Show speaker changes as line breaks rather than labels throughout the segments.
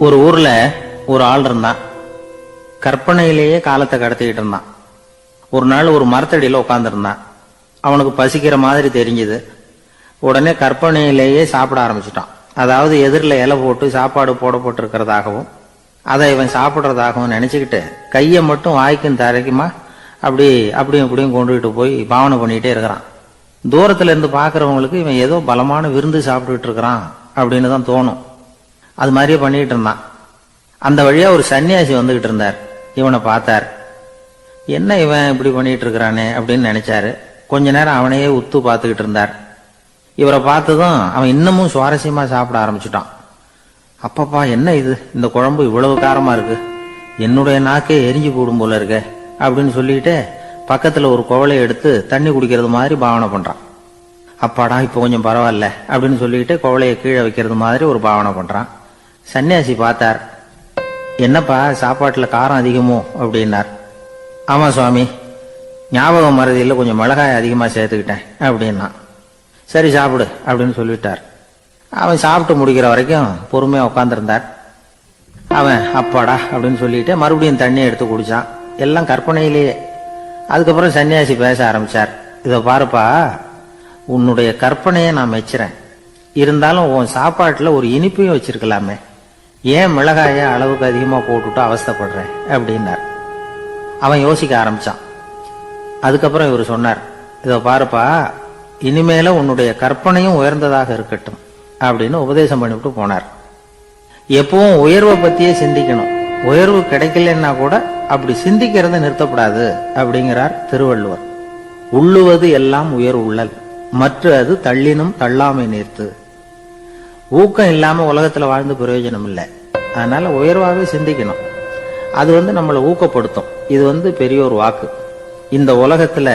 ஒரு ஊர்ல ஒரு ஆள் இருந்தான். கற்பனையிலேயே காலத்தை கடத்திக்கிட்டு இருந்தான். ஒரு நாள் ஒரு மரத்தடியில உட்காந்துருந்தான். அவனுக்கு பசிக்கிற மாதிரி தெரிஞ்சது. உடனே கற்பனையிலேயே சாப்பிட ஆரம்பிச்சுட்டான். அதாவது எதிரில் இலை போட்டு சாப்பாடு போடப்பட்டிருக்கிறதாகவும் அதை இவன் சாப்பிட்றதாகவும் நினைச்சுக்கிட்டு கையை மட்டும் வாய்க்கும் தரைக்குமா அப்படியும் இப்படியும் கொண்டுகிட்டு போய் பாவனை பண்ணிக்கிட்டே இருக்கிறான். தூரத்துல இருந்து பாக்குறவங்களுக்கு இவன் ஏதோ பலமான விருந்து சாப்பிட்டுட்டு இருக்கிறான் அப்படின்னு தான் தோணும். அது மாதிரியே பண்ணிக்கிட்டு இருந்தான். அந்த வழியா ஒரு சன்னியாசி வந்துகிட்டு இருந்தார். இவனை பார்த்தார். என்ன இவன் இப்படி பண்ணிட்டு இருக்கிறானே அப்படின்னு நினைச்சாரு. கொஞ்ச நேரம் அவனையே உத்து பார்த்துக்கிட்டு இருந்தார். இவரை பார்த்ததும் அவன் இன்னமும் சுவாரஸ்யமா சாப்பிட ஆரம்பிச்சுட்டான். அப்பப்பா, என்ன இது, இந்த குழம்பு இவ்வளவு காரமா இருக்கு, என்னுடைய நாக்கே எரிஞ்சு போடும் போல இருக்க அப்படின்னு சொல்லிட்டு பக்கத்துல ஒரு குவளையை எடுத்து தண்ணி குடிக்கிறது மாதிரி பாவனை பண்றான். அப்பாடா, இப்ப கொஞ்சம் பரவாயில்ல அப்படின்னு சொல்லிட்டு குவளையை கீழே வைக்கிறது மாதிரி ஒரு பாவனை பண்றான். சன்னியாசி பார்த்தார். என்னப்பா, சாப்பாட்டுல காரம் அதிகமோ அப்படின்னார். ஆமா சுவாமி, ஞாபகம் மறதியில் கொஞ்சம் மிளகாய் அதிகமா சேர்த்துக்கிட்டேன் அப்படின்னா. சரி சாப்பிடு அப்படின்னு சொல்லிட்டார். அவன் சாப்பிட்டு முடிக்கிற வரைக்கும் பொறுமையா உட்காந்துருந்தார். அவன் அப்பாடா அப்படின்னு சொல்லிட்டு மறுபடியும் தண்ணியை எடுத்து குடிச்சான். எல்லாம் கற்பனையிலேயே. அதுக்கப்புறம் சன்னியாசி பேச ஆரம்பிச்சார். இதை பாருப்பா, உன்னுடைய கற்பனையை நான் மெச்சுறேன். இருந்தாலும் உன் சாப்பாட்டுல ஒரு இனிப்பையும் வச்சிருக்கலாமே, ஏன் மிளகாய அளவுக்கு அதிகமா போட்டுட்டு அவஸ்தைப்படுறேன் அப்படின்னார். அவன் யோசிக்க ஆரம்பிச்சான். அதுக்கப்புறம் இவர் சொன்னார், இதை பாருப்பா, இனிமேல உன்னுடைய கற்பனையும் உயர்ந்ததாக இருக்கட்டும் அப்படின்னு உபதேசம் பண்ணிவிட்டு போனார். எப்பவும் உயர்வை பத்தியே சிந்திக்கணும். உயர்வு கிடைக்கலன்னா கூட அப்படி சிந்திக்கிறத நிறுத்தப்படாது அப்படிங்கிறார் திருவள்ளுவர். உள்ளுவது எல்லாம் உயர் உள்ளல், மற்ற அது தள்ளினும் தள்ளாமை நீர்த்து. ஊக்கம் இல்லாம உலகத்துல வாழ்ந்து பிரயோஜனம் இல்லை. அதனால உயர்வாகவே சிந்திக்கணும். அது நம்மளை ஊக்கப்படுத்தும். இது பெரிய ஒரு வாக்கு. இந்த உலகத்துல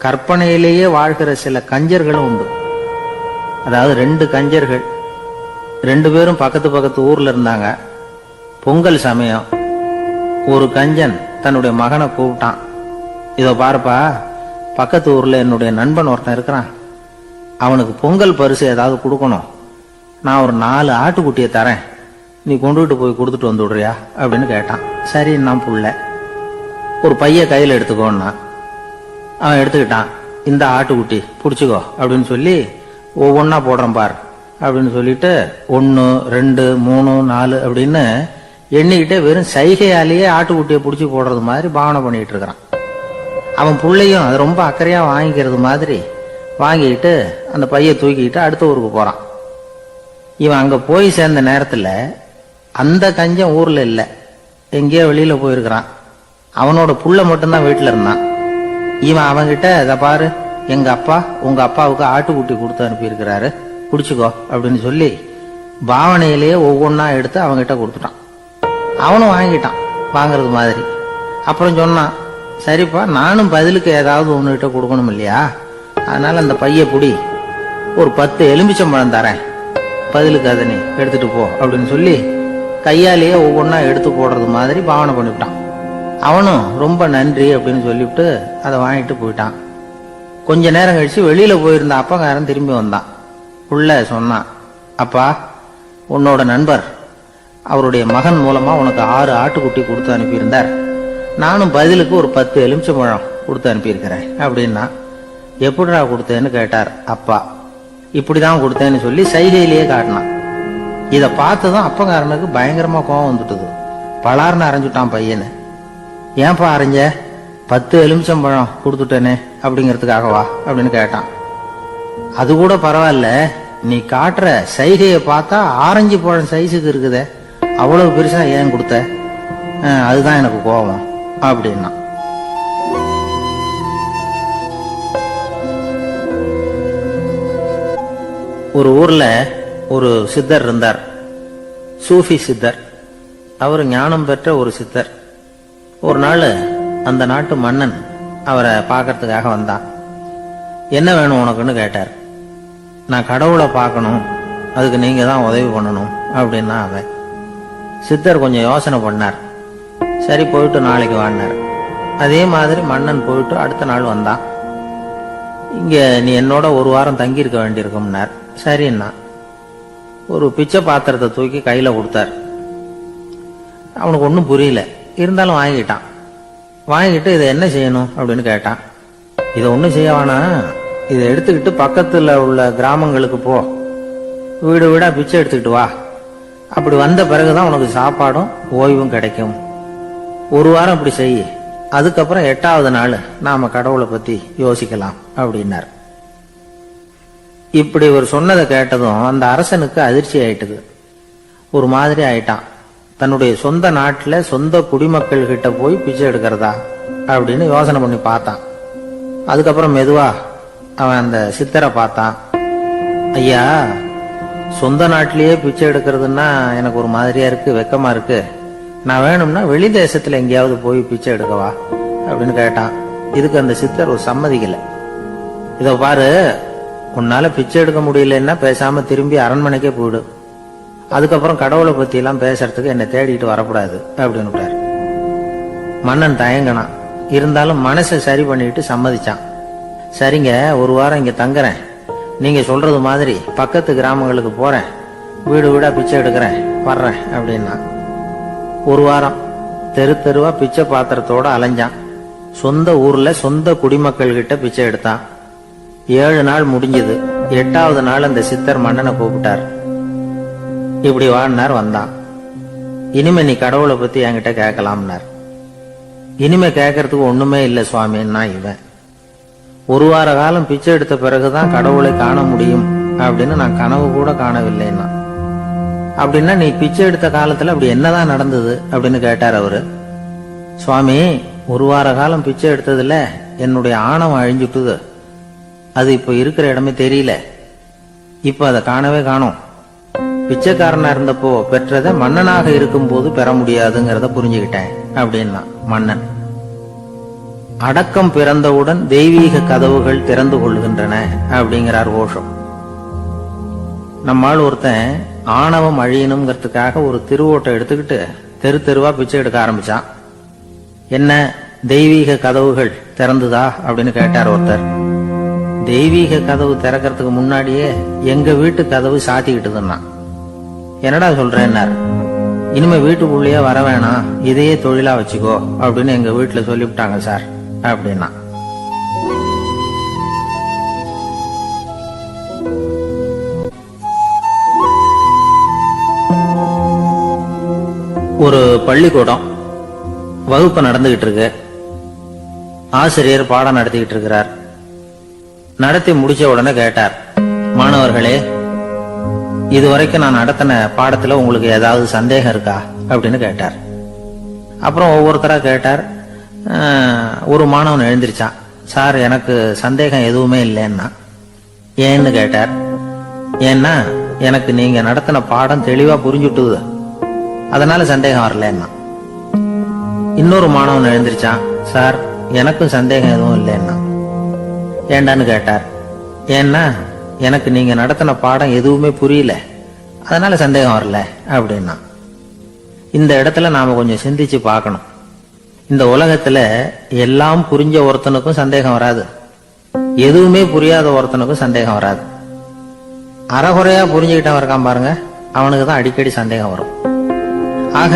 கற்பனையிலேயே வாழ்கிற சில கஞ்சர்களும் உண்டு. அதாவது 2 கஞ்சர்கள், 2 பேரும் பக்கத்து ஊர்ல இருந்தாங்க. பொங்கல் சமயம் ஒரு கஞ்சன் தன்னுடைய மகனை கூப்பிட்டான். இதோ பாருப்பா, பக்கத்து ஊர்ல என்னுடைய நண்பன் ஒருத்தன் இருக்கிறான். அவனுக்கு பொங்கல் பரிசு ஏதாவது கொடுக்கணும். நான் ஒரு 4 ஆட்டுக்குட்டியை தரேன், நீ கொண்டுகிட்டு போய் கொடுத்துட்டு வந்து விடுறியா அப்படின்னு கேட்டான். சரி, நான் புள்ள ஒரு பைய கையில் எடுத்துக்கோன்னா அவன் எடுத்துக்கிட்டான். இந்த ஆட்டுக்குட்டி பிடிச்சிக்கோ அப்படின்னு சொல்லி ஒவ்வொன்னா போடுறேன் பார் அப்படின்னு சொல்லிட்டு 1 2 3 4 அப்படின்னு எண்ணிக்கிட்டே வெறும் சைகையாலேயே ஆட்டுக்குட்டியை பிடிச்சி போடுறது மாதிரி பாவனை பண்ணிட்டு இருக்கிறான். அவன் பிள்ளையும் அது ரொம்ப அக்கறையா வாங்கிக்கிறது மாதிரி வாங்கிட்டு அந்த பைய தூக்கிட்டு அடுத்த ஊருக்கு போறான். இவன் அங்க போய் சேர்ந்த நேரத்துல அந்த கஞ்சன் ஊர்ல இல்ல, எங்கேயோ வெளியில போயிருக்கிறான். அவனோட புள்ள மட்டும்தான் வீட்டுல இருந்தான். இவன் அவன்கிட்ட, இதை பாரு, எங்க அப்பா உங்க அப்பாவுக்கு ஆட்டுக்குட்டி கொடுத்து அனுப்பியிருக்கிறாரு, குடிச்சுக்கோ அப்படின்னு சொல்லி பாவனையிலேயே ஒவ்வொன்னா எடுத்து அவன்கிட்ட கொடுத்துட்டான். அவனும் வாங்கிட்டான் வாங்கறது மாதிரி. அப்புறம் சொன்னான், சரிப்பா, நானும் பதிலுக்கு ஏதாவது ஒன்னுகிட்ட கொடுக்கணும் இல்லையா, அதனால அந்த பைய புடி, ஒரு 10 எலுமிச்சம்பழம் தரேன், பதிலுக்கு அதை நீ எடுத்துட்டு போ அப்படின்னு சொல்லி கையாலேயே ஒவ்வொன்னா எடுத்து போடுறது மாதிரி பாவனை பண்ணிவிட்டான். அவனும் ரொம்ப நன்றி அப்படின்னு சொல்லிவிட்டு அதை வாங்கிட்டு போயிட்டான். கொஞ்ச நேரம் கழிச்சு வெளியில போயிருந்த அப்பங்காரன் திரும்பி வந்தான். புள்ள சொன்னான், அப்பா, உன்னோட நண்பர் அவருடைய மகன் மூலமா உனக்கு 6 ஆட்டுக்குட்டி கொடுத்து அனுப்பியிருந்தார். நானும் பதிலுக்கு ஒரு 10 எலுமிச்சம்பழம் கொடுத்து அனுப்பியிருக்கிறேன் அப்படின்னா. எப்படிடா கொடுத்தேன்னு கேட்டார் அப்பா. இப்படிதான் கொடுத்தேன்னு சொல்லி சைகையிலேயே காட்டினான். இதை பார்த்ததும் அப்பங்காரனுக்கு பயங்கரமா கோவம் வந்துட்டுது. பலார்னு அரைஞ்சுட்டான் பையனு. ஏன்பா அரைஞ்ச? 10 எலுமிச்சம்பழம் கொடுத்துட்டேனே அப்படிங்கிறதுக்காகவா அப்படின்னு கேட்டான். அது கூட பரவாயில்ல, நீ காட்டுற சைகையை பார்த்தா ஆரஞ்சு பழம் சைஸுக்கு இருக்குதே, அவ்வளவு பெருசா ஏன் கொடுத்த? அதுதான் எனக்கு கோபம் அப்படின்னா. ஒரு ஊர்ல ஒரு சித்தர் இருந்தார். சூஃபி சித்தர். அவர் ஞானம் பெற்ற ஒரு சித்தர். ஒரு நாள் அந்த நாட்டு மன்னன் அவரை பார்க்கறதுக்காக வந்தான். என்ன வேணும் உனக்குன்னு கேட்டார். நான் கடவுளை பார்க்கணும், அதுக்கு நீங்க தான் உதவி பண்ணணும் அப்படின்னா அவன். சித்தர் கொஞ்சம் யோசனை பண்ணார். சரி, போயிட்டு நாளைக்கு வாங்கினார். அதே மாதிரி மன்னன் போயிட்டு அடுத்த நாள் வந்தான். இங்க நீ என்னோட 1 வாரம் தங்கியிருக்க வேண்டியிருக்கும்னார். சரின்னா ஒரு பிச்சை பாத்திரத்தை தூக்கி கையில கொடுத்தார். அவனுக்கு ஒன்றும் புரியல. இருந்தாலும் வாங்கிட்டான். வாங்கிட்டு இதை என்ன செய்யணும் அப்படின்னு கேட்டான். இதை ஒன்றும் செய்ய வேணாம், இதை எடுத்துக்கிட்டு பக்கத்தில் உள்ள கிராமங்களுக்கு போ, வீடு வீடா பிச்சை எடுத்துக்கிட்டு வா. அப்படி வந்த பிறகுதான் உனக்கு சாப்பாடும் ஓய்வும் கிடைக்கும். ஒரு வாரம் இப்படி செய், அதுக்கப்புறம் 8வது நாள் நாம கடவுளை பத்தி யோசிக்கலாம் அப்படின்னார். இப்படி ஒரு சொன்னதை கேட்டதும் அந்த அரசனுக்கு அதிர்ச்சி ஆயிட்டுது. ஒரு மாதிரி ஆயிட்டான். தன்னுடைய சொந்த நாட்டுல சொந்த குடிமக்கள் கிட்ட போய் பிச்சை எடுக்கிறதா அப்படின்னு யோசனை பண்ணி பார்த்தான். அதுக்கப்புறம் மெதுவா அவன் அந்த சித்தரை பார்த்தான். ஐயா, சொந்த நாட்டிலேயே பிச்சை எடுக்கிறதுன்னா எனக்கு ஒரு மாதிரியா இருக்கு, வெக்கமா இருக்கு. நான் வேணும்னா வெளி தேசத்துல எங்கேயாவது போய் பிச்சை எடுக்கவா அப்படின்னு கேட்டான். இதுக்கு அந்த சித்தர் ஒரு சம்மதிக்கல. இத பாரு, உன்னால பிச்சை எடுக்க முடியலன்னா பேசாம திரும்பி அரண்மனைக்கே போயிடு. அதுக்கப்புறம் கடவுளை பத்தி எல்லாம் பேசுறதுக்கு என்னை தேடிட்டு வரக்கூடாது அப்படின்னு விட்டாரு. மன்னன் தயங்கினான். இருந்தாலும் மனசை சரி பண்ணிட்டு சம்மதிச்சான். சரிங்க, ஒரு வாரம் இங்க தங்குறேன், நீங்க சொல்றது மாதிரி பக்கத்து கிராமங்களுக்கு போறேன், வீடு வீடா பிச்சை எடுக்கிறேன், வர்றேன் அப்படின்னா. ஒரு வாரம் தெரு தெருவா பிச்சை பாத்திரத்தோட அலைஞ்சான். சொந்த ஊர்ல சொந்த குடிமக்கள் கிட்ட பிச்சை எடுத்தான். 7 நாள் முடிஞ்சது. 8வது நாள் அந்த சித்தர் மன்னனை கூப்பிட்டார். இப்படி வாழ்னார். வந்தான். இனிமே நீ கடவுளை பத்தி என்கிட்ட கேட்கலாம்னார். இனிமே கேட்கறதுக்கு ஒண்ணுமே இல்லை சுவாமின்னா இவன். ஒரு வார காலம் பிச்சை எடுத்த பிறகுதான் கடவுளை காண முடியும் அப்படின்னு நான் கனவு கூட காணவில்லைன்னா. அப்படின்னா நீ பிச்சை எடுத்த காலத்துல அப்படி என்னதான் நடந்தது அப்படின்னு கேட்டார் அவரு. சுவாமி, ஒரு வார காலம் பிச்சை எடுத்ததுல என்னுடைய ஆணவம் அழிஞ்சுட்டுது. அது இப்ப இருக்கிற இடமே தெரியல. இப்ப அதை காணவே காணோம். பிச்சைக்காரனா இருந்தப்போ பெற்றதை மன்னனாக இருக்கும் போது பெற முடியாதுங்கிறத புரிஞ்சுக்கிட்டேன் அப்படின்னா மன்னன். அடக்கம் பிறந்தவுடன் தெய்வீக கதவுகள் திறந்து கொள்கின்றன அப்படிங்கிறார் ஓஷம். நம்மால் ஒருத்தன் ஆணவம் அழியணுங்கிறதுக்காக ஒரு திருவோட்டை எடுத்துக்கிட்டு தெரு தெருவா பிச்சை எடுக்க ஆரம்பிச்சான். என்ன, தெய்வீக கதவுகள் திறந்துதா அப்படின்னு கேட்டார் ஒருத்தர். தெய்வீக கதவு திறக்கிறதுக்கு முன்னாடியே எங்க வீட்டு கதவு சாத்திக்கிட்டுதுன்னா. என்னடா சொல்றேன்னார். இனிமே வீட்டுக்குள்ளேயே வர வேணாம், இதையே தொழிலா வச்சுக்கோ அப்படின்னு எங்க வீட்டுல சொல்லிவிட்டாங்க சார் அப்படின்னா. ஒரு பள்ளிக்கூடம் வகுப்பு நடந்துகிட்டு இருக்கு. ஆசிரியர் பாடம் நடத்திக்கிட்டு இருக்கிறார். நடத்தி முடிச்ச உடனே கேட்டார், மாணவர்களே, இதுவரைக்கும் நான் நடத்தின பாடத்துல உங்களுக்கு ஏதாவது சந்தேகம் இருக்கா அப்படின்னு கேட்டார். அப்புறம் ஒவ்வொருத்தரா கேட்டார். ஒரு மாணவன் எழுந்திருச்சான். சார், எனக்கு சந்தேகம் எதுவுமே இல்லைன்னா. ஏன்னு கேட்டார். ஏன்னா எனக்கு நீங்க நடத்தின பாடம் தெளிவா புரிஞ்சுட்டுது, அதனால சந்தேகம் வரலன்னா. இன்னொரு மாணவன் எழுந்திருச்சான். சார், எனக்கும் சந்தேகம் எதுவும் இல்லைன்னா. ஏண்டான்னு கேட்டார். ஏன்னா எனக்கு நீங்க நடத்தின பாடம் எதுவுமே புரியல, அதனால சந்தேகம் வரல அப்படின்னா. இந்த இடத்துல நாம கொஞ்சம் சிந்திச்சு பார்க்கணும். இந்த உலகத்துல எல்லாம் புரிஞ்ச ஒருத்தனுக்கும் சந்தேகம் வராது, எதுவுமே புரியாத ஒருத்தனுக்கும் சந்தேகம் வராது. அறகுறையா புரிஞ்சுக்கிட்டவன் இருக்கான் பாருங்க, அவனுக்கு தான் அடிக்கடி சந்தேகம் வரும். ஆக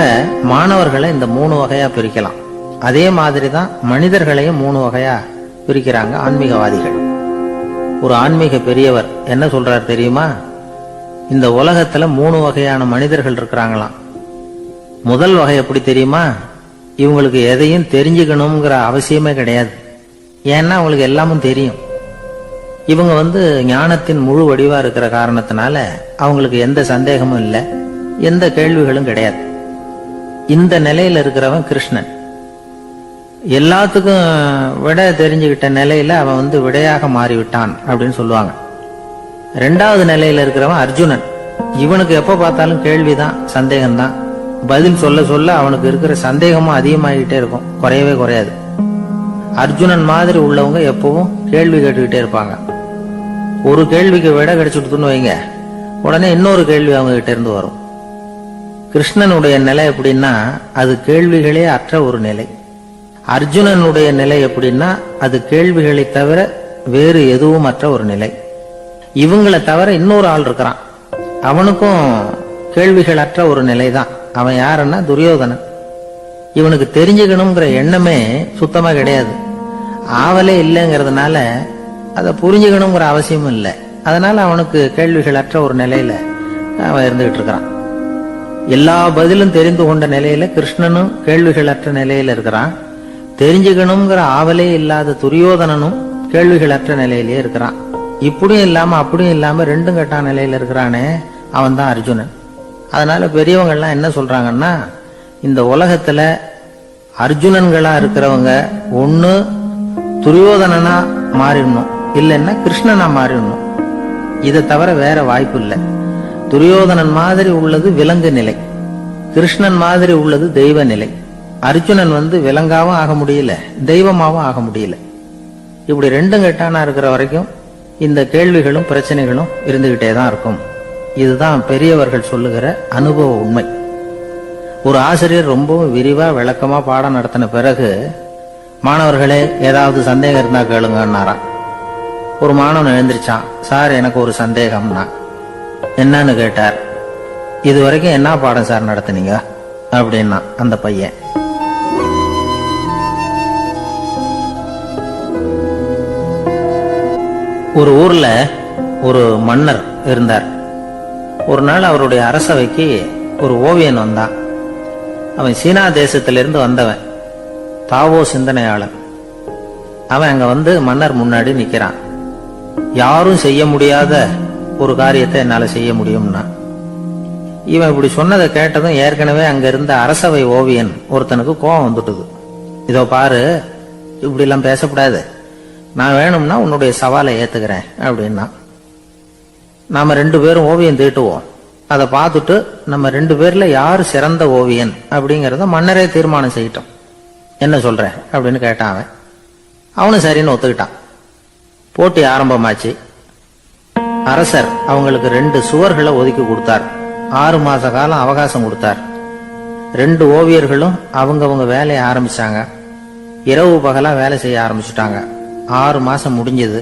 மாணவர்களை இந்த 3 வகையா பிரிக்கலாம். அதே மாதிரிதான் மனிதர்களையும் 3 வகையா பிரிக்கிறாங்க ஆன்மீகவாதிகள். ஒரு ஆன்மீக பெரியவர் என்ன சொல்றார் தெரியுமா? இந்த உலகத்துல 3 வகையான மனிதர்கள் இருக்கிறாங்களாம். முதல் வகை எப்படி தெரியுமா? இவங்களுக்கு எதையும் தெரிஞ்சுக்கணுங்கிற அவசியமே கிடையாது. ஏன்னா அவங்களுக்கு எல்லாமும் தெரியும். இவங்க ஞானத்தின் முழு வடிவா இருக்கிற காரணத்தினால அவங்களுக்கு எந்த சந்தேகமும் இல்லை, எந்த கேள்விகளும் கிடையாது. இந்த நிலையில இருக்கிறவன் கிருஷ்ணன். எல்லாத்துக்கும் விட தெரிஞ்சுக்கிட்ட நிலையில அவன் விடையாக மாறிவிட்டான் அப்படின்னு சொல்லுவாங்க. 2வது நிலையில இருக்கிறவன் அர்ஜுனன். இவனுக்கு எப்ப பார்த்தாலும் கேள்விதான், சந்தேகம்தான். பதில் சொல்ல சொல்ல அவனுக்கு இருக்கிற சந்தேகமும் அதிகமாகிட்டே இருக்கும், குறையவே குறையாது. அர்ஜுனன் மாதிரி உள்ளவங்க எப்பவும் கேள்வி கேட்டுக்கிட்டே இருப்பாங்க. ஒரு கேள்விக்கு விட கிடைச்சுட்டுன்னு வைங்க, உடனே இன்னொரு கேள்வி அவங்க கிட்ட இருந்து வரும். கிருஷ்ணனுடைய நிலை எப்படின்னா அது கேள்விகளே அற்ற ஒரு நிலை. அர்ஜுனனுடைய நிலை எப்படின்னா அது கேள்விகளை தவிர வேறு எதுவும் அற்ற ஒரு நிலை. இவங்களை தவிர இன்னொரு ஆள் இருக்கிறான், அவனுக்கும் கேள்விகள் அற்ற ஒரு நிலை தான். அவன் யாருன்னா துரியோதனன். இவனுக்கு தெரிஞ்சுக்கணுங்கிற எண்ணமே சுத்தமா கிடையாது. ஆவலே இல்லைங்கிறதுனால அதை புரிஞ்சுக்கணுங்கிற அவசியமும் இல்லை. அதனால அவனுக்கு கேள்விகளற்ற ஒரு நிலையில அவன் இருந்துகிட்டு இருக்கிறான். எல்லா பதிலும் தெரிந்து கொண்ட நிலையில கிருஷ்ணனும் கேள்விகளற்ற நிலையில இருக்கிறான். தெரிஞ்சுக்கணுங்கிற ஆவலே இல்லாத துரியோதனனும் கேள்விகளற்ற நிலையிலேயே இருக்கிறான். இப்படியும் இல்லாம அப்படியும் இல்லாம ரெண்டும் கெட்டான நிலையில இருக்கிறானே, அவன் தான் அர்ஜுனன். அதனால பெரியவங்கள்லாம் என்ன சொல்றாங்கன்னா, இந்த உலகத்துல அர்ஜுனன்களா இருக்கிறவங்க ஒண்ணு துரியோதனனா மாறிடணும், இல்லைன்னா கிருஷ்ணனா மாறிடணும். இதை தவிர வேற வாய்ப்பு இல்லை. துரியோதனன் மாதிரி உள்ளது விலங்கு நிலை, கிருஷ்ணன் மாதிரி உள்ளது தெய்வ நிலை. அர்ஜுனன் விலங்காவும் ஆக முடியல, தெய்வமாவும் ஆக முடியல. இப்படி ரெண்டும் கெட்டானா இருக்கிற வரைக்கும் இந்த கேள்விகளும் பிரச்சனைகளும் இருந்துகிட்டே தான் இருக்கும். இதுதான் பெரியவர்கள் சொல்லுகிற அனுபவ உண்மை. ஒரு ஆசிரியர் ரொம்பவும் விரிவா விளக்கமா பாடம் நடத்தின பிறகு, மாணவர்களே ஏதாவது சந்தேகம் இருந்தா கேளுங்கன்னாராம். ஒரு மாணவன் எழுந்திருச்சான். சார், எனக்கு ஒரு சந்தேகம்னா. என்னன்னு கேட்டார். இது வரைக்கும் என்ன பாடம் சார் நடத்துனீங்க அப்படின்னா அந்த பையன். ஒரு ஊர்ல ஒரு மன்னர் இருந்தார். ஒரு நாள் அவருடைய அரசவைக்கு ஒரு ஓவியன் வந்தான். அவன் சீனா தேசத்திலிருந்து வந்தவன், தாவோ சிந்தனையாளன். அவன் அங்க மன்னர் முன்னாடி நிக்கிறான். யாரும் செய்ய முடியாத ஒரு காரியத்தை என்னால செய்ய முடியும்னா. இவன் இப்படி சொன்னதை கேட்டதும் ஏற்கனவே அங்க இருந்த அரசவை ஓவியன் ஒருத்தனுக்கு கோபம் வந்துட்டுது. இதோ பாரு, இப்படி எல்லாம் பேசக்கூடாது, நான் வேணும்னா உன்னுடைய சவாலை ஏத்துக்கிறேன் அப்படின்னா. நாம 2 பேரும் ஓவியம் தீட்டுவோம், அதை பார்த்துட்டு நம்ம 2 பேர்ல யாரு சிறந்த ஓவியன் அப்படிங்கறத மன்னரே தீர்மானம் செய்யட்டும், என்ன சொல்ற அப்படின்னு கேட்டான் அவன். அவனும் சரின்னு ஒத்துக்கிட்டான். போட்டி ஆரம்பமாச்சு. அரசர் அவங்களுக்கு 2 சுவர்களை ஒதுக்கி கொடுத்தார். 6 மாச காலம் அவகாசம் கொடுத்தார். 2 ஓவியர்களும் அவங்கவங்க வேலையை ஆரம்பிச்சாங்க. இரவு பகலா வேலை செய்ய ஆரம்பிச்சுட்டாங்க. 6 மாசம் முடிஞ்சது.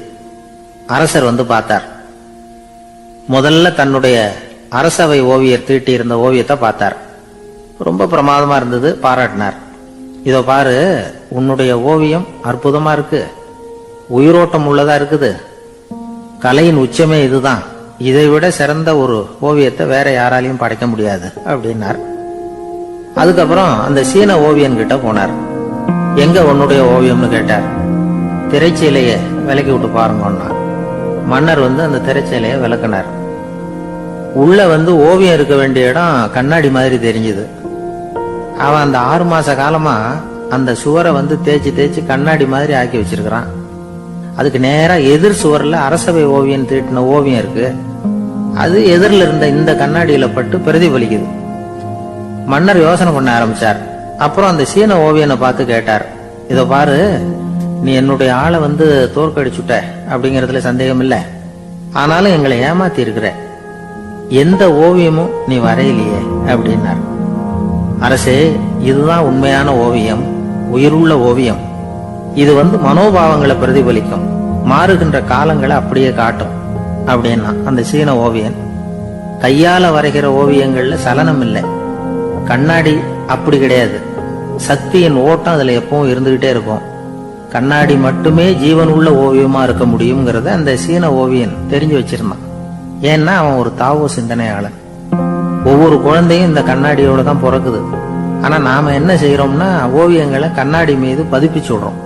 அரசர் பார்த்தார். முதல்ல தன்னுடைய அரசவை ஓவியர் தீட்டி இருந்த ஓவியத்தை பார்த்தார். ரொம்ப பிரமாதமா இருந்தது, பாராட்டினார். இதோ பாரு, உன்னுடைய ஓவியம் அற்புதமா இருக்கு, உயிரோட்டம் உள்ளதா இருக்குது, கலையின் உச்சமே இதுதான், இதை விட சிறந்த ஒரு ஓவியத்தை வேற யாராலையும் படைக்க முடியாது அப்படின்னார். அதுக்கப்புறம் அந்த சீன ஓவியன் கிட்ட போனார். எங்க உன்னுடைய ஓவியம்னு கேட்டார். திரைச்சீலைய விலக்கி விட்டு பாருங்கன்னா. மன்னர் அந்த திரைச்சீலைய விளக்குனார். உள்ள ஓவியம் இருக்க வேண்டிய இடம் கண்ணாடி மாதிரி தெரிஞ்சது. அவன் அந்த 6 மாச காலமா அந்த சுவரை தேய்ச்சி தேய்ச்சி கண்ணாடி மாதிரி ஆக்கி வச்சிருக்கிறான். அதுக்கு நேரா எதிர் சுவர்ல அரசவை ஓவியன் தீட்டின ஓவியம் இருக்கு. அது எதிரில் இருந்த இந்த கண்ணாடியில பட்டு பிரதிபலிக்குது. மன்னர் யோசனை பண்ண ஆரம்பிச்சார். அப்புறம் அந்த சீன ஓவியனை பார்த்து கேட்டார். இதோ பாரு, நீ என்னுடைய ஆளை தோற்கடிச்சுட்ட அப்படிங்கறதுல சந்தேகம் இல்லை, ஆனாலும் எங்களை ஏமாத்தி இருக்கிற, எந்த ஓவியமும் நீ வரையிலையே அப்படின்னார். அரசே, இதுதான் உண்மையான ஓவியம், உயிருள்ள ஓவியம். இது மனோபாவங்களை பிரதிபலிக்கும், மாறுகின்ற காலங்களை அப்படியே காட்டும் அப்படின்னா அந்த சீன ஓவியன். கையால வரைகிற ஓவியங்கள்ல சலனம் இல்லை, கண்ணாடி அப்படி கிடையாது, சக்தியின் ஓட்டம் அதுல எப்பவும் இருந்துகிட்டே இருக்கும். கண்ணாடி மட்டுமே ஜீவன் உள்ள ஓவியமா இருக்க முடியுங்கிறத அந்த சீன ஓவியன் தெரிஞ்சு வச்சிருந்தான். ஏன்னா அவன் ஒரு தாவோ சிந்தனையாளன். ஒவ்வொரு குழந்தையும் இந்த கண்ணாடியோட தான் பிறக்குது. ஆனா நாம என்ன செய்யறோம்னா, ஓவியங்களை கண்ணாடி மீது பதிப்பிச்சு விடுறோம்.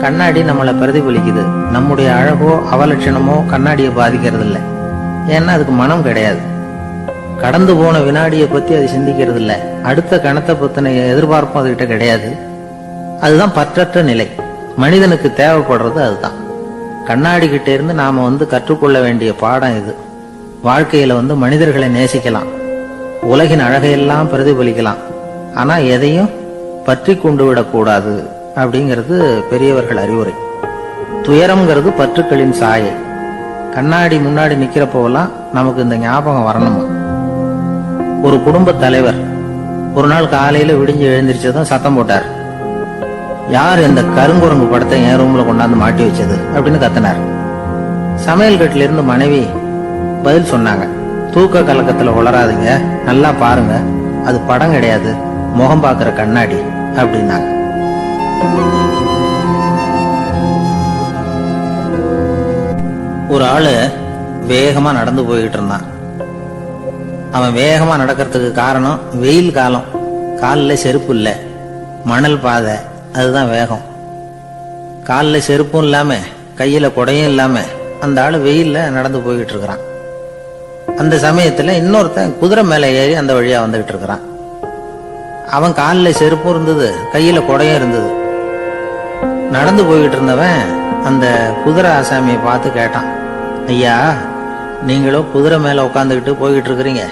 கண்ணாடி நம்மளை பிரதிபலிக்குது. நம்முடைய அழகோ அவலட்சணமோ கண்ணாடியை பாதிக்கிறது இல்லை. ஏன்னா அதுக்கு மனம் கிடையாது. கடந்து போன வினாடியை பத்தி அது சிந்திக்கிறது இல்லை. அடுத்த கணத்தை பத்தின எதிர்பார்ப்பும் அதுகிட்ட கிடையாது. அதுதான் பற்றற்ற நிலை. மனிதனுக்கு தேவைப்படுறது அதுதான். கண்ணாடி கிட்ட இருந்து நாம கற்றுக்கொள்ள வேண்டிய பாடம் இது. வாழ்க்கையில மனிதர்களை நேசிக்கலாம், உலகின் அழகையெல்லாம் பிரதிபலிக்கலாம், ஆனா எதையும் பற்றி கொண்டு விடக்கூடாது அப்படிங்கிறது பெரியவர்கள் அறிவுரை. துயரம்ங்கிறது பற்றுக்களின் சாயை. கண்ணாடி முன்னாடி நிக்கிறப்போவெல்லாம் நமக்கு இந்த ஞாபகம் வரணுமா. ஒரு குடும்ப தலைவர் ஒரு நாள் காலையில விடிஞ்சு எழுந்திரிச்சதும் சத்தம் போட்டார். யார் இந்த கருங்குரங்கு படத்தை என் ரூம்ல கொண்டாந்து மாட்டி வச்சது அப்படின்னு கத்தினார். சமையல் கட்டில இருந்து மனைவி பதில் சொன்னாங்க. தூக்க கலக்கத்துல உளராதுங்க, நல்லா பாருங்க, அது படம் கிடையாது, முகம் பார்க்கிற கண்ணாடி அப்படின்னாங்க. ஒரு ஆளு வேகமா நடந்து போய்கிட்டு இருந்தான். அவன் வேகமா நடக்கிறதுக்கு காரணம் வெயில் காலம், காலில் செருப்பு இல்லை, மணல் பாதை, அதுதான் வேகம். காலில் செருப்பும் இல்லாம கையில கொடையும் இல்லாம அந்த ஆளு வெயில்ல நடந்து போய்கிட்டு இருக்கிறான். அந்த சமயத்துல இன்னொருத்தன் குதிரை மேல ஏறி அந்த வழியா வந்துகிட்டு இருக்கிறான். அவன் காலில் செருப்பும் இருந்தது, கையில கொடையும் இருந்தது. நடந்து போய்கிட்டு இருந்தவன் அந்த குதிரை ஆசாமியை பார்த்து கேட்டான், ஐயா, நீங்களும் குதிரை மேல உட்காந்துக்கிட்டு போய்கிட்டு இருக்கிறீங்க,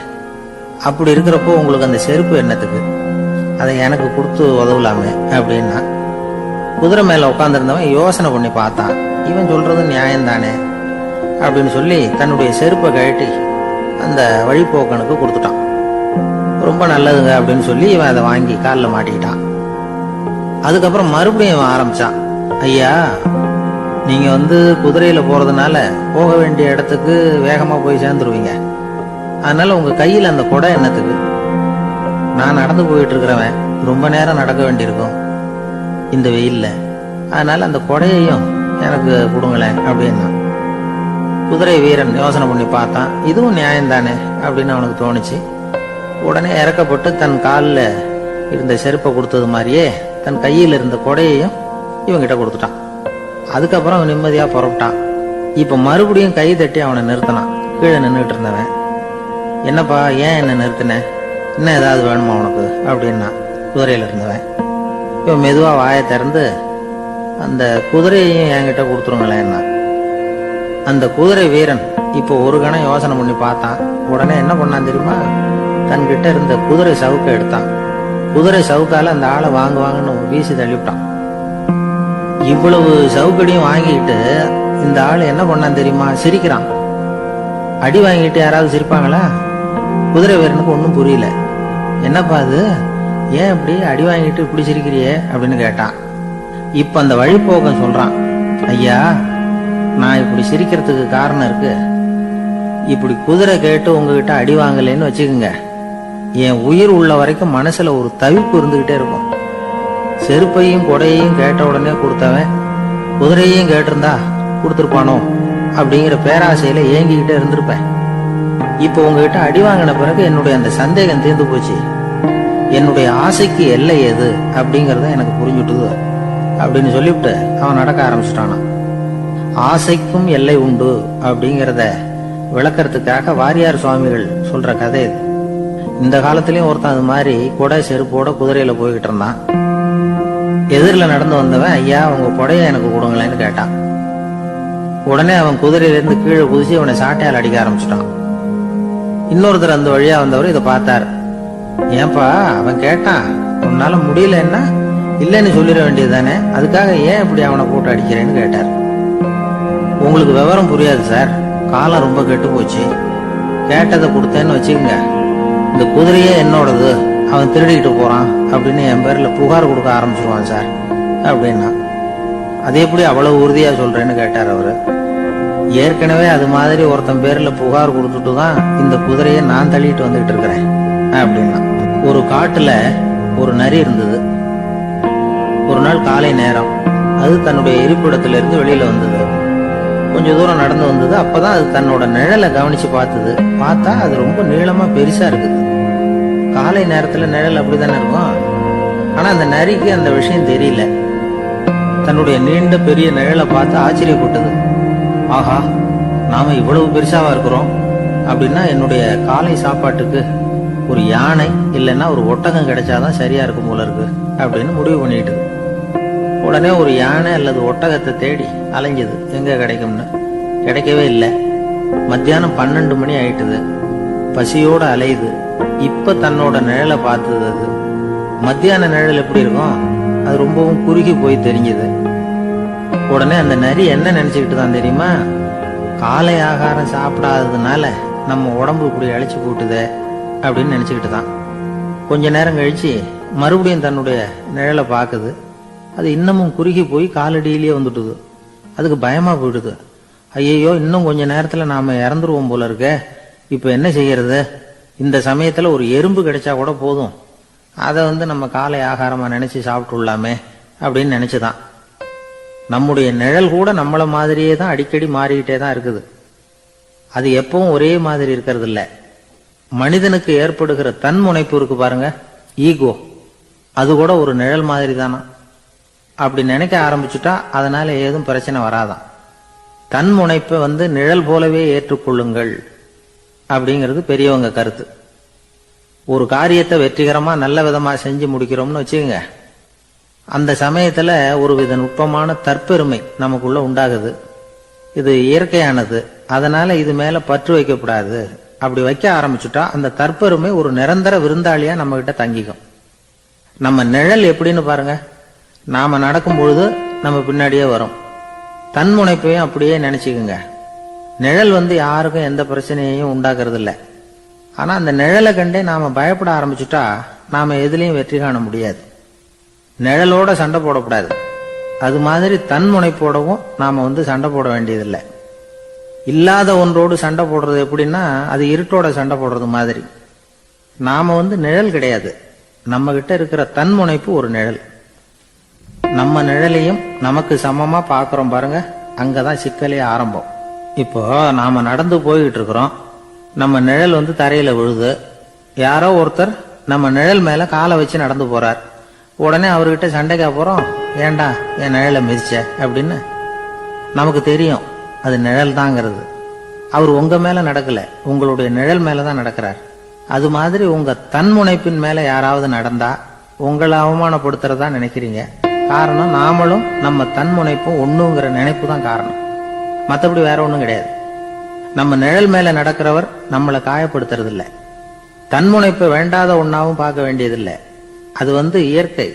அப்படி இருக்கிறப்போ உங்களுக்கு அந்த செருப்பு என்னத்துக்கு? அதை எனக்கு கொடுத்து உதவலாமே அப்படின்னா. குதிரை மேல உட்காந்துருந்தவன் யோசனை பண்ணி பார்த்தான். இவன் சொல்றது நியாயம்தானே அப்படின்னு சொல்லி தன்னுடைய செருப்பை கழட்டி அந்த வழிபோக்கனுக்கு கொடுத்துட்டான். ரொம்ப நல்லதுங்க அப்படின்னு சொல்லி இவன் அதை வாங்கி காலில் மாட்டிக்கிட்டான். அதுக்கப்புறம் மறுபடியும் இவன் ஆரம்பிச்சான், ஐயா, நீங்க குதிரையில போறதுனால போக வேண்டிய இடத்துக்கு வேகமா போய் சேர்ந்துருவீங்க, அதனால உங்க கையில அந்த கொடை என்னத்துக்கு? நான் நடந்து போயிட்டு இருக்கிறவன் ரொம்ப நேரம் நடக்க வேண்டியிருக்கும் இந்த வெயில்ல, அதனால அந்த கொடையையும் எனக்கு கொடுங்களேன் அப்படின்னா. குதிரை வீரன் யோசனை பண்ணி பார்த்தான், இதுவும் நியாயம்தானே அப்படின்னு அவனுக்கு தோணுச்சு. உடனே இறக்கப்பட்டு தன் காலில் இருந்த செருப்பை கொடுத்தது மாதிரியே தன் கையில் இருந்த கொடையையும் இவங்கிட்ட கொடுத்துட்டான். அதுக்கப்புறம் அவன் நிம்மதியா புறப்பட்டான். இப்ப மறுபடியும் கை தட்டி அவனை நிறுத்தினான். கீழே நின்றுட்டு இருந்தவன், என்னப்பா, ஏன் என்ன நிறுத்தின? இன்னும் ஏதாவது வேணுமா உனக்கு அப்படின்னா குதிரையில இருந்தவன். இவன் மெதுவா வாயை திறந்து அந்த குதிரையையும் என்கிட்ட கொடுத்துருங்களேன்னா. அந்த குதிரை வீரன் இப்போ ஒரு கணம் யோசனை பண்ணி பார்த்தான். உடனே என்ன பண்ணான் தெரியுமா? தன்கிட்ட இருந்த குதிரை சவுக்கை எடுத்தான். குதிரை சவுக்கால அந்த ஆளை வாங்குவாங்கன்னு வீசி தள்ளிவிட்டான். இவ்வளவு சவுக்கடியும் வாங்கிட்டு இந்த ஆள் என்ன பண்ணான் தெரியுமா? சிரிக்கிறான். அடி வாங்கிட்டு யாராவது சிரிப்பாங்களா? குதிரை வீரனுக்கு ஒன்றும் புரியல. என்னப்பா அது, ஏன் இப்படி அடி வாங்கிட்டு இப்படி சிரிக்கிறியே அப்படின்னு கேட்டான். இப்ப அந்த வழிபோக்கன் சொல்றான், ஐயா, நான் இப்படி சிரிக்கிறதுக்கு காரணம் இருக்கு. இப்படி குதிரை கேட்டு உங்ககிட்ட அடி வாங்கலைன்னு வச்சுக்கோங்க, என் உயிர் உள்ள வரைக்கும் மனசுல ஒரு தவிப்பு இருந்துகிட்டே இருக்கும். செருப்பையும் கொடையையும் கேட்ட உடனே கொடுத்தவன் குதிரையையும் கேட்டிருந்தா கொடுத்துருப்பானோ அப்படிங்கிற பேராசையில ஏங்கிக்கிட்டே இருந்திருப்பேன். இப்ப உங்ககிட்ட அடி வாங்கின பிறகு என்னுடைய அந்த சந்தேகம் தீர்ந்து போச்சு. என்னுடைய ஆசைக்கு எல்லை எது அப்படிங்கறத எனக்கு புரிஞ்சுட்டுது அப்படின்னு சொல்லிவிட்டு அவன் நடக்க ஆரம்பிச்சுட்டானான். ஆசைக்கும் எல்லை உண்டு அப்படிங்கிறத விளக்கறதுக்காக வாரியார் சுவாமிகள் சொல்ற கதை இது. இந்த காலத்திலயும் ஒருத்தன் அது மாதிரி கொடை செருப்போட குதிரையில போய்கிட்டு இருந்தான். எதிரில் நடந்து வந்தவன், ஐயா, உங்க கொடையை எனக்கு கொடுங்களேன்னு கேட்டான். உடனே அவன் குதிரையிலிருந்து கீழே குதிச்சு அவனை சாட்டையால் அடிக்க ஆரம்பிச்சுட்டான். இன்னொருத்தர் அந்த வழியா வந்தவர் இதை பார்த்தார். ஏன்பா, அவன் கேட்டான், உன்னால முடியலன்னா இல்லைன்னு சொல்லிட வேண்டியது தானே, அதுக்காக ஏன் இப்படி அவனை போட்டு அடிக்கிறேன்னு கேட்டார். உங்களுக்கு விவரம் புரியாது சார், காலம் ரொம்ப கெட்டு போச்சு. கேட்டதை கொடுத்தேன்னு வச்சுக்கோங்க, இந்த குதிரையே என்னோடது, அவன் திருடிக்கிட்டு போறான் அப்படின்னு என் பேர்ல புகார் கொடுக்க ஆரம்பிச்சிருவான் சார் அப்படின்னா. அது எப்படி அவ்வளவு உறுதியா சொல்றேன்னு கேட்டார் அவரு. ஏற்கனவே அது மாதிரி ஒருத்தன் பேர்ல புகார் கொடுத்துட்டு தான் இந்த குதிரையை நான் தள்ளிட்டு வந்துகிட்டு இருக்கிறேன் அப்படின்னா. ஒரு காட்டுல ஒரு நரி இருந்தது. ஒரு நாள் காலை நேரம் அது தன்னுடைய இருப்பிடத்துல இருந்து வெளியில வந்தது. கொஞ்ச தூரம் நடந்து வந்தது. அப்பதான் அது தன்னோட நிழலை கவனிச்சு பார்த்தது. பார்த்தா அது ரொம்ப நீளமா பெருசா இருக்குது. காலை நேரத்துல நிழல் அப்படித்தானே இருக்கும். ஆனா அந்த நரிக்கு அந்த விஷயம் தெரியல. தன்னுடைய நீண்ட பெரிய நிழலை பார்த்து ஆச்சரியப்பட்டது. ஆஹா, நாம இவ்வளவு பெருசாவா இருக்கிறோம் அப்படின்னா என்னுடைய காலை சாப்பாட்டுக்கு ஒரு யானை இல்லைன்னா ஒரு ஒட்டகம் கிடைச்சாதான் சரியா இருக்கும் போல இருக்கு அப்படின்னு முடிவு பண்ணிட்டு உடனே ஒரு யானை அல்லது ஒட்டகத்தை தேடி அலைஞ்சது. எங்க கிடைக்கும்னு கிடைக்கவே இல்லை. மத்தியானம் 12 மணி ஆயிட்டுது. பசியோட அலையுது. இப்ப தன்னோட நிழலை பார்த்தது. அது மத்தியான நிழல் எப்படி இருக்கும், அது ரொம்பவும் குறுகி போய் தெரிஞ்சது. உடனே அந்த நரி என்ன நினைச்சுக்கிட்டு தான் தெரியுமா? காலை ஆகாரம் சாப்பிடாததுனால நம்ம உடம்பு இப்படி அழைச்சு போட்டுதே அப்படின்னு நினைச்சுக்கிட்டு தான். கொஞ்ச நேரம் கழிச்சு மறுபடியும் தன்னுடைய நிழலை பார்க்குது. அது இன்னமும் குறுகி போய் காலடியிலேயே வந்துட்டுது. அதுக்கு பயமா போயிடுது. ஐயோ, இன்னும் கொஞ்ச நேரத்துல நாம இறந்துருவோம் போல இருக்க, இப்ப என்ன செய்யறது? இந்த சமயத்துல ஒரு எறும்பு கிடைச்சா கூட போதும், அதை நம்ம காலை ஆகாரமா நினைச்சு சாப்பிட்டுள்ளாமே அப்படின்னு நினைச்சுதான். நம்முடைய நிழல் கூட நம்மள மாதிரியே தான் அடிக்கடி மாறிக்கிட்டே தான் இருக்குது. அது எப்பவும் ஒரே மாதிரி இருக்கிறது இல்ல. மனிதனுக்கு ஏற்படுகிற தன்முனைப்பு இருக்கு பாருங்க, ஈகோ, அது கூட ஒரு நிழல் மாதிரி தானா. அப்படி நினைக்க ஆரம்பிச்சுட்டா அதனால ஏதும் பிரச்சனை வராதான். தன்முனைப்பை நிழல் போலவே ஏற்றுக்கொள்ளுங்கள் அப்படிங்கிறது பெரியவங்க கருத்து. ஒரு காரியத்தை வெற்றிகரமா நல்ல விதமா செஞ்சு முடிக்கிறோம்னு வச்சுக்கோங்க, அந்த சமயத்துல ஒரு வித நுட்பமான தற்பெருமை நமக்குள்ள உண்டாகுது. இது இயற்கையானது, அதனால இது மேல பற்று வைக்கக்கூடாது. அப்படி வைக்க ஆரம்பிச்சுட்டா அந்த தற்பெருமை ஒரு நிரந்தர விருந்தாளியா நம்ம கிட்ட தங்கிக்கும். நம்ம நிழல் எப்படின்னு பாருங்க, நாம நடக்கும் பொழுது நம்ம பின்னாடியே வரும். தன்முனைப்பையும் அப்படியே நினைச்சுக்குங்க. நிழல் யாருக்கும் எந்த பிரச்சனையையும் உண்டாக்குறது இல்லை. ஆனா அந்த நிழலை கண்டே நாம பயப்பட ஆரம்பிச்சுட்டா நாம எதுலயும் வெற்றி காண முடியாது. நிழலோட சண்டை போடக்கூடாது. அது மாதிரி தன்முனைப்போடவும் நாம சண்டை போட வேண்டியதில்லை. இல்லாத ஒன்றோடு சண்டை போடுறது எப்படின்னா அது இருட்டோட சண்டை போடுறது மாதிரி. நாம நிழல் கிடையாது, நம்ம கிட்ட இருக்கிற தன்முனைப்பு ஒரு நிழல். நம்ம நிழலையும் நமக்கு சமமா பாக்குறோம் பாருங்க, அங்கதான் சிக்கலே ஆரம்பம். இப்போ நாம நடந்து போய்கிட்டு இருக்கிறோம், நம்ம நிழல் தரையில விழுது. யாரோ ஒருத்தர் நம்ம நிழல் மேல காலை வச்சு நடந்து போறார். உடனே அவர்கிட்ட சண்டைக்கா போறோம், ஏண்டா என் நிழலை மிதிச்ச அப்படின்னு. நமக்கு தெரியும் அது நிழல் தாங்கிறது. அவர் உங்க மேல நடக்கல, உங்களுடைய நிழல் மேலதான் நடக்கிறார். அது மாதிரி உங்க தன்முனைப்பின் மேல யாராவது நடந்தா உங்களை அவமானப்படுத்துறதா நினைக்கிறீங்க. காரணம், நாமளும் நம்ம தன்முனைப்பும் ஒண்ணுங்கிற நினைப்பு தான் காரணம், மற்றபடி வேற ஒண்ணும் கிடையாது. நம்ம நிழல் மேல நடக்கிறவர் நம்மளை காயப்படுத்துறது இல்லை. தன்முனைப்பை வேண்டாத ஒன்னாவும் பார்க்க வேண்டியதில்லை. அது இயற்கை.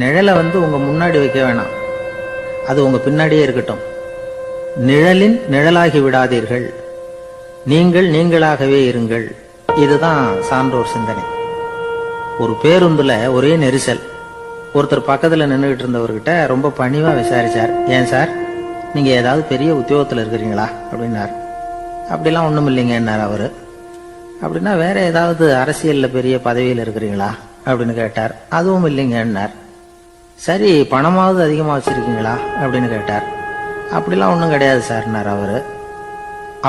நிழலை உங்க முன்னாடி வைக்க வேணாம், அது உங்க பின்னாடியே இருக்கட்டும். நிழலின் நிழலாகி விடாதீர்கள், நீங்கள் நீங்களாகவே இருங்கள். இதுதான் சான்றோர் சிந்தனை. ஒரு பேருந்துல ஒரே நெரிசல். ஒருத்தர் பக்கத்துல நின்றுகிட்டு இருந்தவர்கிட்ட ரொம்ப பணிவா விசாரிச்சார், ஏன் சார் நீங்க ஏதாவது பெரிய உத்தியோகத்துல இருக்கிறீங்களா அப்படின்னாரு. அப்படிலாம் ஒண்ணும் இல்லைங்கன்னாரு அவரு. அப்படின்னா வேற ஏதாவது அரசியல்ல பெரிய பதவியில் இருக்கிறீங்களா அப்படின்னு கேட்டார். அதுவும் இல்லைங்கன்னார். சரி, பணமாவது அதிகமா வச்சிருக்கீங்களா அப்படின்னு கேட்டார். அப்படிலாம் ஒன்றும் கிடையாது சார்னார் அவரு.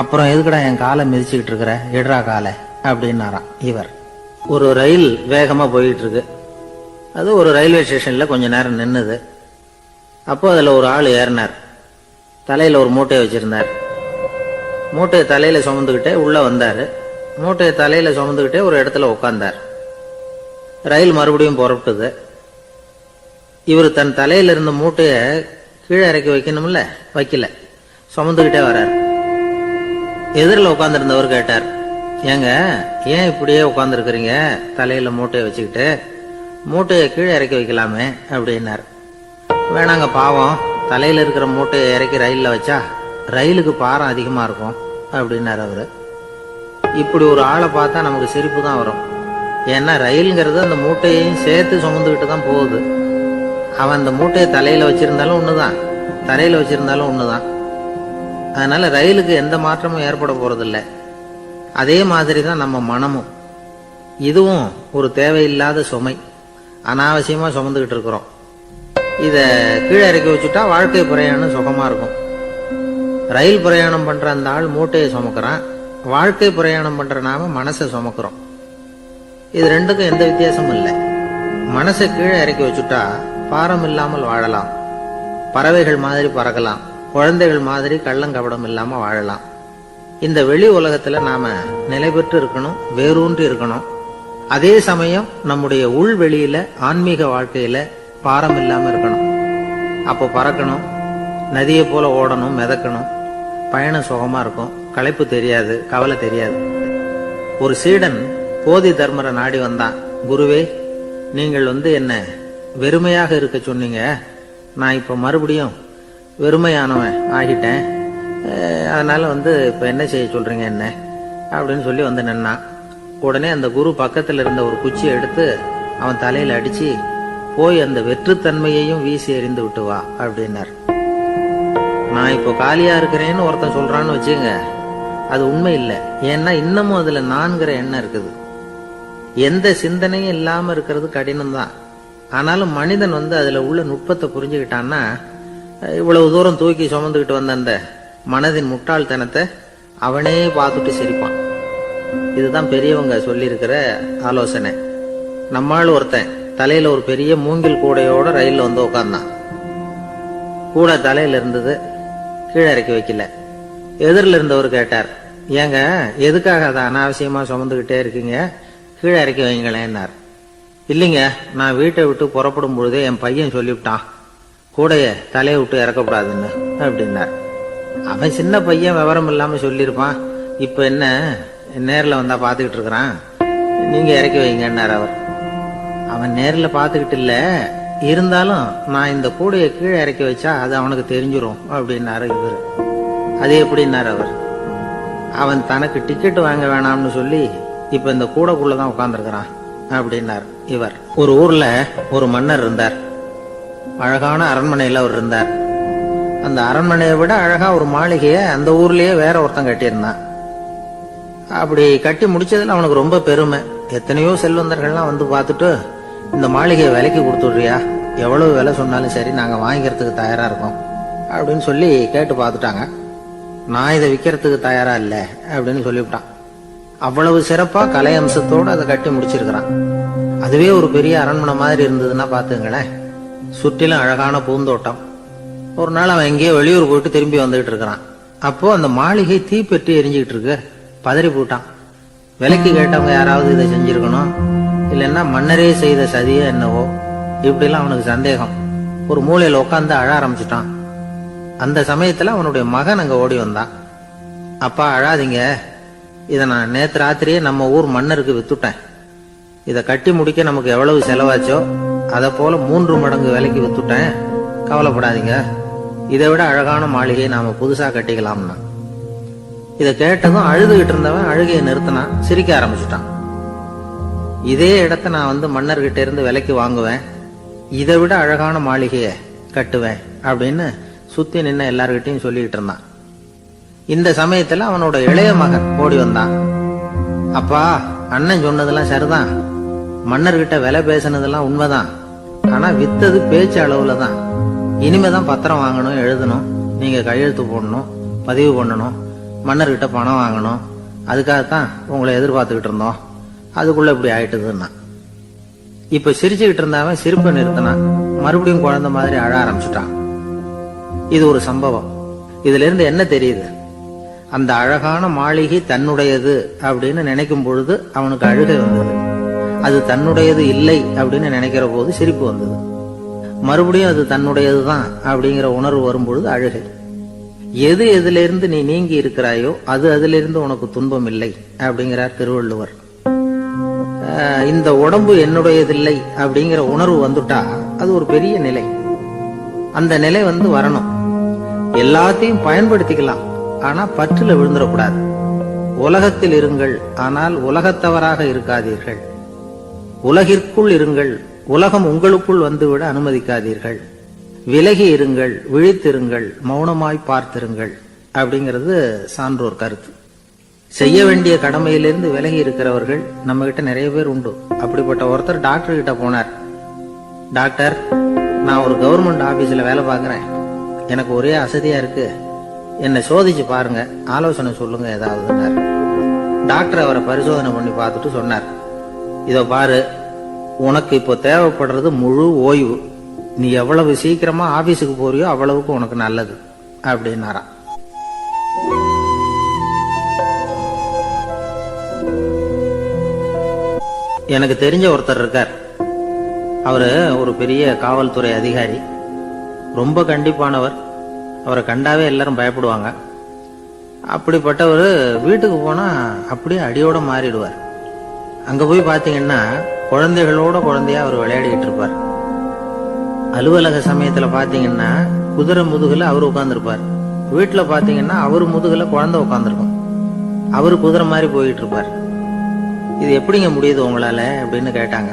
அப்புறம் எதுக்குடா என் காலை மிதிச்சுக்கிட்டு இருக்கிற, எடுறா காலை அப்படின்னாராம் இவர். ஒரு ரயில் வேகமா போயிட்டு இருக்கு. அது ஒரு ரயில்வே ஸ்டேஷன்ல கொஞ்ச நேரம் நின்னுது. அப்போ அதுல ஒரு ஆள் ஏறினார். தலையில ஒரு மூட்டையை வச்சிருந்தார். மூட்டையை தலையில சுமந்துக்கிட்டே உள்ள வந்தாரு. மூட்டையை தலையில சுமந்துக்கிட்டே ஒரு இடத்துல உட்கார்ந்தார். ரயில் மறுபடியும் புறப்பட்டது. இவர் தன் தலையில இருந்த மூட்டைய கீழே இறக்கி வைக்கணும்ல, வைக்கல, சுமந்துக்கிட்டே வர்றார். எதிரில் உட்கார்ந்துருந்தவர் கேட்டார், ஏங்க ஏன் இப்படியே உட்கார்ந்துருக்கிறீங்க தலையில மூட்டையை வச்சுக்கிட்டு, மூட்டையை கீழே இறக்கி வைக்கலாமே அப்படின்னார். வேணாங்க, பாவம், தலையில இருக்கிற மூட்டையை இறக்கி ரயில்ல வச்சா ரயிலுக்கு பாரம் அதிகமா இருக்கும் அப்படின்னார் அவரு. இப்படி ஒரு ஆளை பார்த்தா நமக்கு சிரிப்பு தான் வரும். ஏன்னா ரயிலுங்கிறது அந்த மூட்டையையும் சேர்த்து சுமந்துக்கிட்டு தான் போகுது. அவன் அந்த மூட்டையை தலையில வச்சிருந்தாலும் ஒண்ணுதான், தரையில வச்சிருந்தாலும் ஒண்ணுதான். அதனால ரயிலுக்கு எந்த மாற்றமும் ஏற்பட போறதில்லை. அதே மாதிரி தான் நம்ம மனமும். இதுவும் ஒரு தேவையில்லாத சுமை, அனாவசியமா சுமந்துக்கிட்டு இருக்கிறோம். இத கீழே இறக்கி வச்சுட்டா வாழ்க்கை பிரயாணம் சுகமா இருக்கும். ரயில் பிரயாணம் பண்ற அந்த ஆள் மூட்டையை சுமக்கிறான், வாழ்க்கை பிரயாணம் பண்ற நாம மனசை சுமக்கிறோம். இது ரெண்டுக்கும் எந்த வித்தியாசமும் இல்லை. மனசை கீழே இறக்கி வச்சுட்டா பாரம் இல்லாமல் வாழலாம், பறவைகள் மாதிரி பறக்கலாம், குழந்தைகள் மாதிரி கள்ளங்கபடம் இல்லாம வாழலாம். இந்த வெளி உலகத்துல நாம நிலை பெற்று இருக்கணும், வேரூன்றி இருக்கணும். அதே சமயம் நம்முடைய உள் வெளியில ஆன்மீக வாழ்க்கையில பாரம் இல்லாம இருக்கணும். அப்போ பறக்கணும், நதியை போல ஓடணும், மிதக்கணும். பயணம் சுகமா இருக்கும், களைப்பு தெரியாது, கவலை தெரியாது. ஒரு சீடன் போதி தர்மரை நாடி வந்தான். குருவே, நீங்கள் என்ன வெறுமையாக இருக்க சொன்னீங்க, நான் இப்ப மறுபடியும் வெறுமையானவன் ஆகிட்டேன், அதனால இப்ப என்ன செய்ய சொல்றீங்க என்ன அப்படின்னு சொல்லி நின்னான். உடனே அந்த குரு பக்கத்துல இருந்த ஒரு குச்சியை எடுத்து அவன் தலையில அடிச்சு, போய் அந்த வெற்றுத்தன்மையையும் வீசி எறிந்து விட்டு வா அப்படின்னார். நான் இப்போ காலியா இருக்கிறேன்னு ஒருத்தன் சொல்றான்னு வச்சுங்க, அது உண்மை இல்லை. ஏன்னா இன்னமும் அதுல நான்கிற எண்ணம் இருக்குது. எந்த சிந்தனையும் இல்லாம இருக்கிறது கடினம்தான். ஆனாலும் மனிதன் அதுல உள்ள நுட்பத்தை புரிஞ்சுக்கிட்டான்னா இவ்வளவு தூரம் தூக்கி சுமந்துக்கிட்டு வந்த அந்த மனதின் முட்டாள்தனத்தை அவனே பார்த்துட்டு சிரிப்பான். இதுதான் பெரியவங்க சொல்லியிருக்கிற ஆலோசனை. நம்மால் ஒருத்தன் தலையில ஒரு பெரிய மூங்கில் கூடையோட ரயில்ல உட்கார்ந்தான். கூடை தலையில இருந்தது, கீழே இறக்கி வைக்கல. எதிரில் இருந்தவர் கேட்டார், ஏங்க எதுக்காக அதை அனாவசியமா சுமந்துகிட்டே இருக்கீங்க, கீழே இறக்கி வைங்களேன்னார். இல்லைங்க, நான் வீட்டை விட்டு புறப்படும் பொழுதே என் பையன் சொல்லிவிட்டான் கூடைய தலையை விட்டு இறக்கக்கூடாதுன்னு அப்படின்னார். அவன் சின்ன பையன், விவரம் இல்லாம சொல்லியிருப்பான். இப்ப என்ன நேரில் வந்தா பாத்துக்கிட்டு இருக்கிறான், நீங்க இறக்கி வைங்கன்னார் அவர். அவன் நேரில் பாத்துக்கிட்டு இல்ல, இருந்தாலும் நான் இந்த கூடையை கீழே இறக்கி வச்சா அது அவனுக்கு தெரிஞ்சிரும் அப்படின்னாரு இவர். அது எப்படின்னாரு அவர். அவன் தனக்கு டிக்கெட் வாங்க வேணாம்னு சொல்லி இப்ப இந்த கூடைக்குள்ளதான் உட்கார்ந்துருக்கிறான் அப்படின்னார் இவர். ஒரு ஊர்ல ஒரு மன்னர் இருந்தார். அழகான அரண்மனையில அவர் இருந்தார். அந்த அரண்மனையை விட அழகா ஒரு மாளிகைய அந்த ஊர்லயே வேற ஒருத்தன் கட்டியிருந்தான். அப்படி கட்டி முடிச்சதுல அவனுக்கு ரொம்ப பெருமை. எத்தனையோ செல்வந்தர்கள்லாம் பார்த்துட்டு, இந்த மாளிகையை விலைக்கு கொடுத்துடுறியா, எவ்வளவு விலை சொன்னாலும் சரி நாங்க வாங்கிக்கிறதுக்கு தயாரா இருக்கோம் அப்படின்னு சொல்லி கேட்டு பார்த்துட்டாங்க. நான் இதை விற்கிறதுக்கு தயாரா இல்ல அப்படின்னு சொல்லிவிட்டான். அவ்வளவு சிறப்பா கலை அம்சத்தோடு அதை கட்டி முடிச்சிருக்கிறான். அதுவே ஒரு பெரிய அரண்மனை மாதிரி இருந்ததுன்னா பாத்துங்களேன். சுற்றிலும் அழகான பூந்தோட்டம். ஒரு நாள் அவன் எங்கேயோ வெளியூர் போயிட்டு திரும்பி வந்துகிட்டு இருக்கிறான். அப்போ அந்த மாளிகை தீப்பெட்டி எரிஞ்சுக்கிட்டு இருக்கு. பதறி போட்டான். விலைக்கு கேட்டவங்க யாராவது இதை செஞ்சிருக்கணும், இல்லைன்னா மன்னரே செய்த சதியோ என்னவோ, இப்படிலாம் அவனுக்கு சந்தேகம். ஒரு மூலையில உட்காந்து அழ ஆரம்பிச்சுட்டான். அந்த சமயத்துல அவனுடைய மகன் அங்க ஓடி வந்தான். அப்பா அழாதீங்க, இதை நான் நேத்து ராத்திரியே நம்ம ஊர் மன்னருக்கு வித்துட்டேன். இதை கட்டி முடிக்க நமக்கு எவ்வளவு செலவாச்சோ அதை போல 3 மடங்கு விலைக்கு வித்துட்டேன், கவலைப்படாதீங்க. இதை விட அழகான மாளிகையை நாம புதுசா கட்டிக்கலாம்னா. இதை கேட்டதும் அழுதுகிட்டு இருந்தவன் அழுகையை நிறுத்தினான், சிரிக்க ஆரம்பிச்சுட்டான். இதே இடத்த நான் மன்னர்கிட்ட இருந்து விலைக்கு வாங்குவேன், இதை விட அழகான மாளிகையை கட்டுவேன் அப்படின்னு சுத்தி நின்ன எல்லார்கிட்டையும் சொல்லிக்கிட்டு இருந்தான். இந்த சமயத்துல அவனோட இளைய மகன் ஓடி வந்தான். அப்பா, அண்ணன் சொன்னதெல்லாம் சரிதான், மன்னர்கிட்ட விலை பேசினதெல்லாம் உண்மைதான். ஆனா வித்தது பேச்சு அளவுல தான். இனிமேதான் பத்திரம் வாங்கணும், எழுதணும், நீங்க கையெழுத்து போடணும், பதிவு பண்ணணும், மன்னர்கிட்ட பணம் வாங்கணும். அதுக்காகத்தான் உங்களை எதிர்பார்த்துக்கிட்டு இருந்தோம். அதுக்குள்ள இப்படி ஆயிட்டுதுன்னா. இப்ப சிரிச்சுக்கிட்டு இருந்தவன் சிரிப்பை நிறுத்தினான். மறுபடியும் குழந்தை மாதிரி அழ ஆரம்பிச்சுட்டான். இது ஒரு சம்பவம். இதுல இருந்து என்ன தெரியுது? அந்த அழகான மாளிகை தன்னுடையது அப்படின்னு நினைக்கும் பொழுது அவனுக்கு அழுகை வந்தது. அது தன்னுடையது இல்லை அப்படின்னு நினைக்கிற போது சிரிப்பு வந்தது. மறுபடியும் அது தன்னுடையதுதான் அப்படிங்கிற உணர்வு வரும்பொழுது அழுகை. எது எதிலிருந்து நீ நீங்கி இருக்கிறாயோ அது அதிலிருந்து உனக்கு துன்பம் இல்லை அப்படிங்கிறார் திருவள்ளுவர். இந்த உடம்பு என்னுடையதில்லை அப்படிங்கிற உணர்வு வந்துட்டா அது ஒரு பெரிய நிலை. அந்த நிலை வரணும். எல்லாத்தையும் பயன்படுத்திக்கலாம், ஆனா பற்றுல விழுந்துடக்கூடாது. உலகத்தில் இருங்கள், ஆனால் உலகத்தவராக இருக்காதீர்கள். உலகிற்குள் இருங்கள், உலகம் உங்களுக்குள் வந்துவிட அனுமதிக்காதீர்கள். விலகி இருங்கள், விழித்திருங்கள், மௌனமாய் பார்த்திருங்கள் அப்படிங்கிறது சான்றோர் கருத்து. செய்ய வேண்டிய கடமையிலிருந்து விலகி இருக்கிறவர்கள் நம்ம கிட்ட நிறைய பேர் உண்டு. அப்படிப்பட்ட ஒருத்தர் டாக்டர் கிட்ட போனார். டாக்டர், நான் ஒரு கவர்மெண்ட் ஆபீஸ்ல வேலை பார்க்கிறேன், எனக்கு ஒரே அசதியா இருக்கு, என்னை சோதிச்சு பாருங்க, ஆலோசனை சொல்லுங்க ஏதாவதுன்னார். டாக்டர் அவரை பரிசோதனை பண்ணி பார்த்துட்டு சொன்னார், இதோ பாரு, உனக்கு இப்போ தேவைப்படுறது முழு ஓய்வு. நீ எவ்வளவு சீக்கிரமா ஆபீஸுக்கு போறியோ அவ்வளவுக்கு உனக்கு நல்லது அப்படின்னாராம். எனக்கு தெரிஞ்ச ஒருத்தர் இருக்கார். அவரு ஒரு பெரிய காவல்துறை அதிகாரி, ரொம்ப கண்டிப்பானவர். அவரை கண்டாவே எல்லாரும் பயப்படுவாங்க. அப்படிப்பட்டவர் வீட்டுக்கு போனா அப்படியே அடியோட மாறிடுவார். அங்க போய் பாத்தீங்கன்னா குழந்தைகளோட குழந்தையா அவர் விளையாடிக்கிட்டு இருப்பார். அலுவலக சமயத்துல பாத்தீங்கன்னா குதிரை முதுகுல அவர் உட்கார்ந்துருப்பார். வீட்டுல பாத்தீங்கன்னா அவரு முதுகுல குழந்தை உட்கார்ந்துருக்கும். அவரு குதிரை மாதிரி போயிட்டு இருப்பார். இது எப்படிங்க முடியுது உங்களால அப்படின்னு கேட்டாங்க.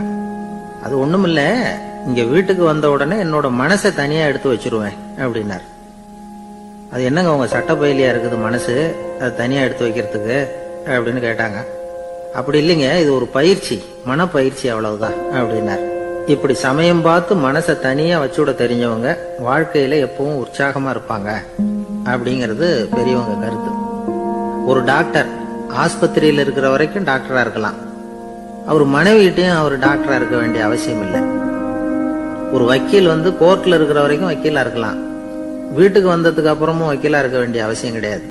அது ஒண்ணுமில்ல, இங்க வீட்டுக்கு வந்த உடனே என்னோட மனசை தனியா எடுத்து வச்சிருவேன் அப்படின்னார். அது என்னங்க உங்க சட்ட பயிலியா இருக்குது மனசு, அது தனியா எடுத்து வைக்கிறதுக்கு அப்படின்னு கேட்டாங்க. அப்படி இல்லைங்க, இது ஒரு பயிற்சி, மனப்பயிற்சி, அவ்வளவுதான் அப்படின்னார். இப்படி சமயம் பார்த்து மனசை தனியா வச்சுட தெரிஞ்சவங்க வாழ்க்கையில எப்பவும் உற்சாகமா இருப்பாங்க அப்படிங்கிறது பெரியவங்க கருத்து. ஒரு டாக்டர் ஆஸ்பத்திரியில இருக்கிற வரைக்கும் டாக்டரா இருக்கலாம், அவர் மனைவிட்டையும் அவர் டாக்டரா இருக்க வேண்டிய அவசியம் இல்லை. ஒரு வக்கீல் கோர்ட்ல இருக்கிற வரைக்கும் வக்கீலா இருக்கலாம், வீட்டுக்கு வந்ததுக்கு அப்புறமும் வக்கீலா இருக்க வேண்டிய அவசியம் கிடையாது.